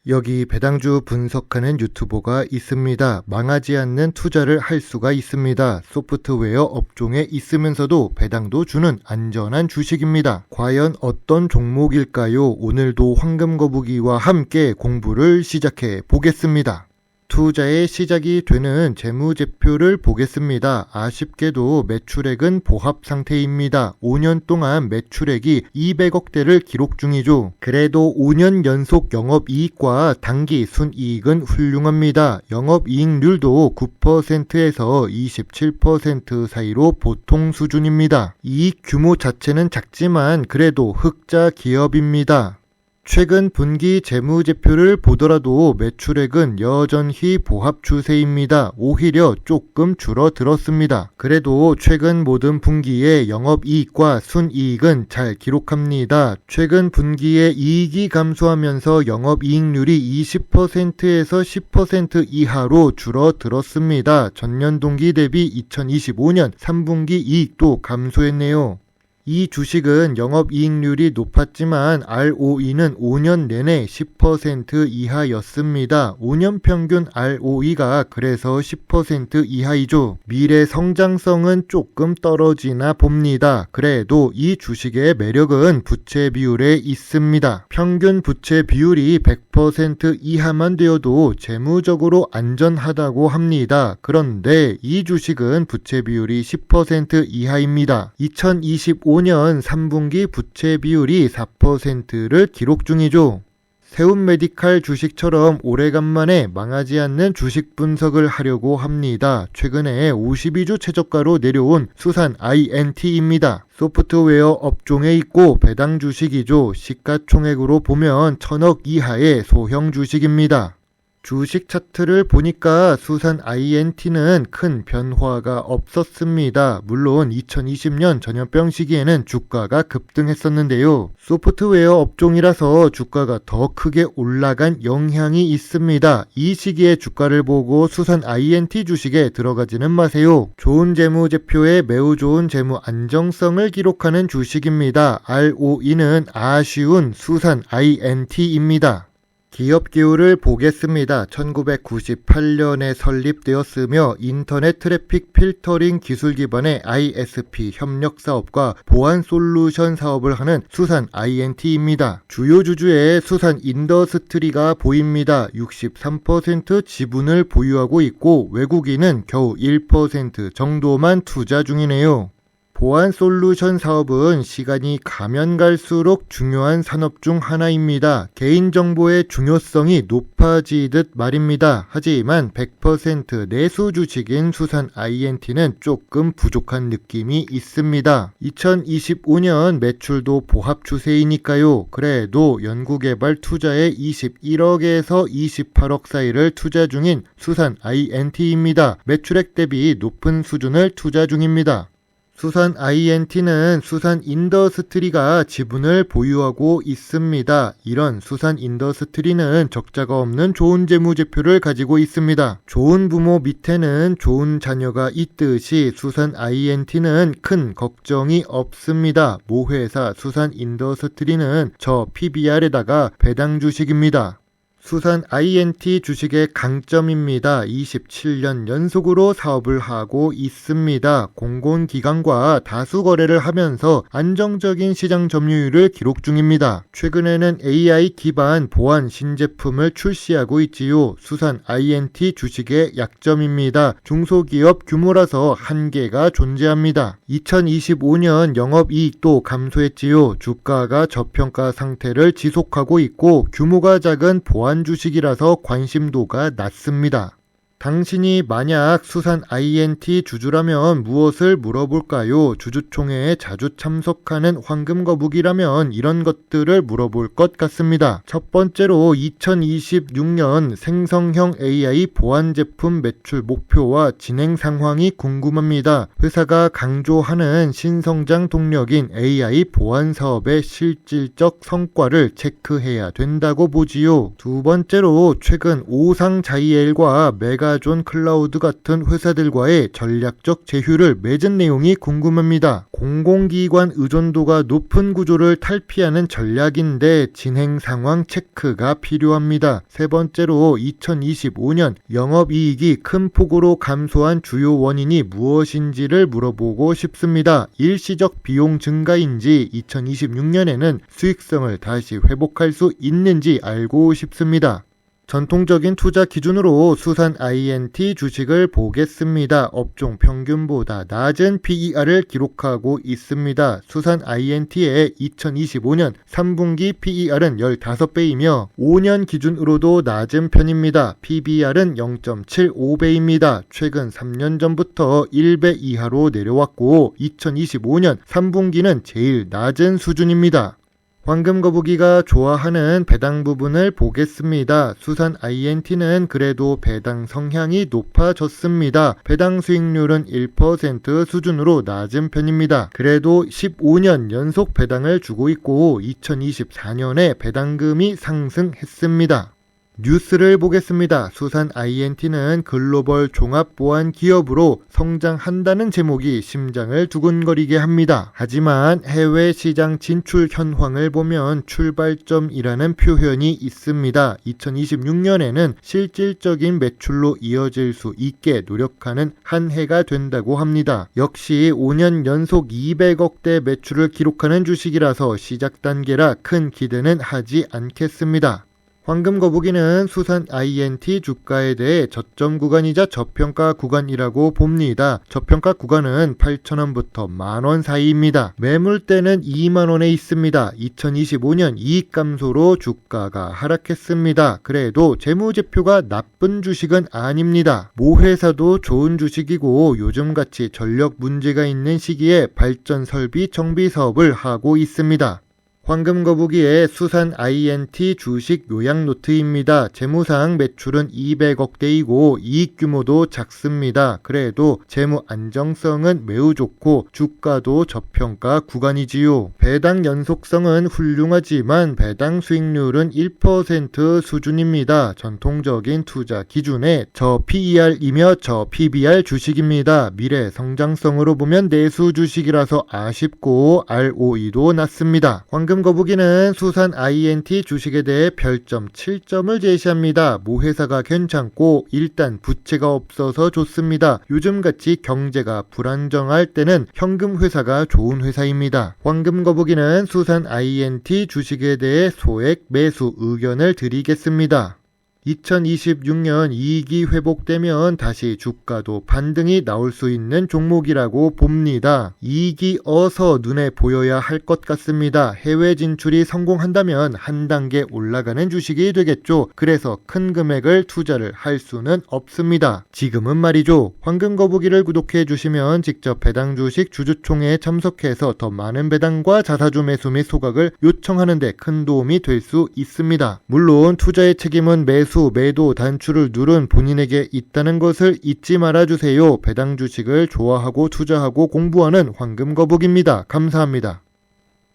여기 배당주 분석하는 유튜버가 있습니다. 망하지 않는 투자를 할 수가 있습니다. 소프트웨어 업종에 있으면서도 배당도 주는 안전한 주식입니다. 과연 어떤 종목일까요? 오늘도 황금거북이와 함께 공부를 시작해 보겠습니다. 투자의 시작이 되는 재무제표를 보겠습니다. 아쉽게도 매출액은 보합 상태입니다. 5년 동안 매출액이 200억대를 기록 중이죠. 그래도 5년 연속 영업이익과 당기 순이익은 훌륭합니다. 영업이익률도 9%에서 27% 사이로 보통 수준입니다. 이익 규모 자체는 작지만 그래도 흑자 기업입니다. 최근 분기 재무제표를 보더라도 매출액은 여전히 보합 추세입니다. 오히려 조금 줄어들었습니다. 그래도 최근 모든 분기의 영업이익과 순이익은 잘 기록합니다. 최근 분기에 이익이 감소하면서 영업이익률이 20%에서 10% 이하로 줄어들었습니다. 전년 동기 대비 2025년 3분기 이익도 감소했네요. 이 주식은 영업이익률이 높았지만 ROE는 5년 내내 10% 이하였습니다. 5년 평균 ROE가 그래서 10% 이하이죠. 미래 성장성은 조금 떨어지나 봅니다. 그래도 이 주식의 매력은 부채 비율에 있습니다. 평균 부채 비율이 100% 이하만 되어도 재무적으로 안전하다고 합니다. 그런데 이 주식은 부채 비율이 10% 이하입니다. 2025년 3분기 부채 비율이 4%를 기록 중이죠. 세운메디칼 주식처럼 오래간만에 망하지 않는 주식 분석을 하려고 합니다. 최근에 52주 최저가로 내려온 수산 INT입니다. 소프트웨어 업종에 있고 배당 주식이죠. 시가총액으로 보면 1000억 이하의 소형 주식입니다. 주식 차트를 보니까 수산 INT는 큰 변화가 없었습니다. 물론 2020년 전염병 시기에는 주가가 급등했었는데요. 소프트웨어 업종이라서 주가가 더 크게 올라간 영향이 있습니다. 이 시기에 주가를 보고 수산 INT 주식에 들어가지는 마세요. 좋은 재무제표에 매우 좋은 재무 안정성을 기록하는 주식입니다. ROE는 아쉬운 수산 INT입니다. 기업 기후를 보겠습니다. 1998년에 설립되었으며 인터넷 트래픽 필터링 기술 기반의 ISP 협력 사업과 보안 솔루션 사업을 하는 수산 INT입니다. 주요 주주의 수산 인더스트리가 보입니다. 63% 지분을 보유하고 있고 외국인은 겨우 1% 정도만 투자 중이네요. 보안 솔루션 사업은 시간이 가면 갈수록 중요한 산업 중 하나입니다. 개인정보의 중요성이 높아지듯 말입니다. 하지만 100% 내수 주식인 수산 INT는 조금 부족한 느낌이 있습니다. 2025년 매출도 보합 추세이니까요. 그래도 연구개발 투자에 21억에서 28억 사이를 투자 중인 수산 INT입니다. 매출액 대비 높은 수준을 투자 중입니다. 수산 INT는 수산 인더스트리가 지분을 보유하고 있습니다. 이런 수산 인더스트리는 적자가 없는 좋은 재무제표를 가지고 있습니다. 좋은 부모 밑에는 좋은 자녀가 있듯이 수산 INT는 큰 걱정이 없습니다. 모회사 수산 인더스트리는 저 PBR에다가 배당 주식입니다. 수산 INT 주식의 강점입니다. 27년 연속으로 사업을 하고 있습니다. 공공기관과 다수 거래를 하면서 안정적인 시장 점유율을 기록 중입니다. 최근에는 AI 기반 보안 신제품을 출시하고 있지요. 수산 INT 주식의 약점입니다. 중소기업 규모라서 한계가 존재합니다. 2025년 영업이익도 감소했지요. 주가가 저평가 상태를 지속하고 있고 규모가 작은 보안 주식이라서 관심도가 낮습니다. 당신이 만약 수산 INT 주주라면 무엇을 물어볼까요? 주주총회에 자주 참석하는 황금거북이라면 이런 것들을 물어볼 것 같습니다. 첫 번째로 2026년 생성형 AI 보안 제품 매출 목표와 진행 상황이 궁금합니다. 회사가 강조하는 신성장 동력인 AI 보안 사업의 실질적 성과를 체크해야 된다고 보지요. 두 번째로 최근 오상자이엘과 메가 아마존 클라우드 같은 회사들과의 전략적 제휴를 맺은 내용이 궁금합니다. 공공기관 의존도가 높은 구조를 탈피하는 전략인데 진행 상황 체크가 필요합니다. 세 번째로 2025년 영업이익이 큰 폭으로 감소한 주요 원인이 무엇인지를 물어보고 싶습니다. 일시적 비용 증가인지 2026년에는 수익성을 다시 회복할 수 있는지 알고 싶습니다. 전통적인 투자 기준으로 수산 INT 주식을 보겠습니다. 업종 평균보다 낮은 PER을 기록하고 있습니다. 수산 INT의 2025년 3분기 PER은 15배이며 5년 기준으로도 낮은 편입니다. PBR은 0.75배입니다. 최근 3년 전부터 1배 이하로 내려왔고 2025년 3분기는 제일 낮은 수준입니다. 황금 거북이가 좋아하는 배당 부분을 보겠습니다. 수산 INT는 그래도 배당 성향이 높아졌습니다. 배당 수익률은 1% 수준으로 낮은 편입니다. 그래도 15년 연속 배당을 주고 있고 2024년에 배당금이 상승했습니다. 뉴스를 보겠습니다. 수산 INT는 글로벌 종합보안 기업으로 성장한다는 제목이 심장을 두근거리게 합니다. 하지만 해외 시장 진출 현황을 보면 출발점이라는 표현이 있습니다. 2026년에는 실질적인 매출로 이어질 수 있게 노력하는 한 해가 된다고 합니다. 역시 5년 연속 200억대 매출을 기록하는 주식이라서 시작 단계라 큰 기대는 하지 않겠습니다. 황금 거북이는 수산 INT 주가에 대해 저점 구간이자 저평가 구간이라고 봅니다. 저평가 구간은 8,000원부터 만원 사이입니다. 매물대는 2만원에 있습니다. 2025년 이익 감소로 주가가 하락했습니다. 그래도 재무제표가 나쁜 주식은 아닙니다. 모 회사도 좋은 주식이고 요즘같이 전력 문제가 있는 시기에 발전 설비 정비 사업을 하고 있습니다. 황금 거북이의 수산 INT 주식 요약 노트입니다. 재무상 매출은 200억대이고 이익 규모도 작습니다. 그래도 재무 안정성은 매우 좋고 주가도 저평가 구간이지요. 배당 연속성은 훌륭하지만 배당 수익률은 1% 수준입니다. 전통적인 투자 기준에 저 PER이며 저 PBR 주식입니다. 미래 성장성으로 보면 내수 주식이라서 아쉽고 ROE도 낮습니다. 황금 거북이는 수산 INT 주식에 대해 별점 7점을 제시합니다. 모 회사가 괜찮고 일단 부채가 없어서 좋습니다. 요즘같이 경제가 불안정할 때는 현금 회사가 좋은 회사입니다. 황금 거북이는 수산 INT 주식에 대해 소액 매수 의견을 드리겠습니다. 2026년 이익이 회복되면 다시 주가도 반등이 나올 수 있는 종목이라고 봅니다. 이익이 어서 눈에 보여야 할 것 같습니다. 해외 진출이 성공한다면 한 단계 올라가는 주식이 되겠죠. 그래서 큰 금액을 투자를 할 수는 없습니다. 지금은 말이죠. 황금 거북이를 구독해 주시면 직접 배당 주식 주주총회에 참석해서 더 많은 배당과 자사주 매수 및 소각을 요청하는 데 큰 도움이 될 수 있습니다. 물론 투자의 책임은 매수 매도 단추를 누른 본인에게 있다는 것을 잊지 말아주세요. 배당 주식을 좋아하고 투자하고 공부하는 황금 거북입니다. 감사합니다.